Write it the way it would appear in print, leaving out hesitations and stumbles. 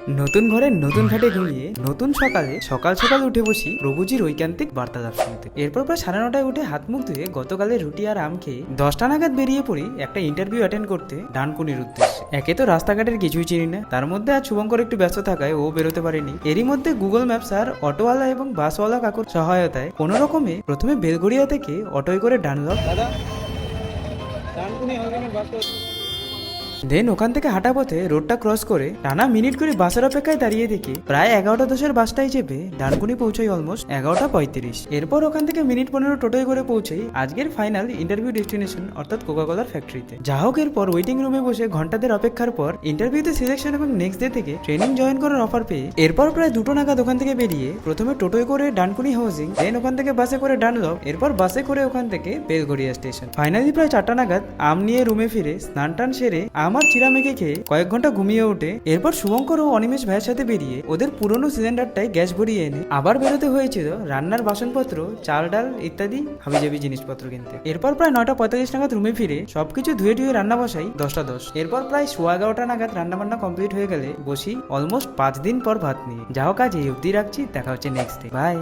নতুন ঘরে নতুন খাটে ঘুমিয়ে নতুন সকালে সকাল সকাল উঠে বসি প্রভুজির ঐকান্তিক বার্তালাপ শুনতে। এরপর প্রায় 9:30টায় উঠে হাত মুখ ধুয়ে গতকালের রুটি আর আম খেয়ে 10টা নাগাদ বেরিয়ে পড়ি একটা ইন্টারভিউ অ্যাটেন্ড করতে ডানকুনির উদ্দেশ্যে। একে তো রাস্তাঘাটের কিছুই চিনি না, তার মধ্যে আজ শুভঙ্কর একটু ব্যস্ত থাকায় ও বেরোতে পারেনি। এরই মধ্যে গুগল ম্যাপস আর অটোওয়ালা এবং বাসওয়ালা কাকুর সহায়তায় কোনো রকমে প্রথমে বেলগড়িয়া থেকে অটোয় করে ডানলপ, দেন ওখান থেকে হাঁটা পথে রোডটা ক্রস করে টানা মিনিট করে বাসের অপেক্ষায় দাঁড়িয়ে দেখি প্রায় 11:10 বাসটাই চেপে ডানকুনি পৌঁছাই অলমোস্ট 11:35। এরপর ওখান থেকে মিনিট 15 টোটোয় করে পৌঁছাই আজকের ফাইনাল ইন্টারভিউ ডেস্টিনেশন অর্থাৎ কোকাকোলার ফ্যাক্টরিতে। যা হোক, এরপর ওয়েটিং রুমে বসে ঘন্টাদের অপেক্ষার পর ইন্টারভিউতে সিলেকশন এবং নেক্সট ডে থেকে ট্রেনিং জয়েন করার অফার পেয়ে এরপর প্রায় 2টো নাগাদ ওখান থেকে বেরিয়ে প্রথমে টোটোয় করে ডানকুনি হাউজিং, দেন ওখান থেকে বাসে করে ডানলপ, এরপর বাসে করে ওখান থেকে বেলগড়িয়া স্টেশন। ফাইনালি প্রায় 4টা নাগাদ আম নিয়ে রুমে ফিরে স্নান টান সেরে আমার চিরা মেখে খেয়ে কয়েক ঘন্টা ঘুমিয়ে ওঠে। এরপর শুভঙ্কর ও অনিমেষ ভাইয়ের সাথে বেরিয়ে ওদের পুরনো সিলিন্ডারটাই গ্যাস ভরিয়ে এনে আবার বেরোতে হয়েছিল রান্নার বাসনপত্র, চাল ডাল ইত্যাদি হাবিজাবি জিনিসপত্র কিনতে। এরপর প্রায় 9:45 নাগাদ রুমে ফিরে সবকিছু ধুয়ে ধুয়ে রান্না বসাই 10টা 10। এরপর প্রায় 11:15 নাগাদ রান্না বান্না কমপ্লিট হয়ে গেলে বসি অলমোস্ট 5 দিন পর ভাত নিয়ে। যা হোক, আজ এই অবধি রাখছি, দেখা হচ্ছে নেক্সট ডে, বাই।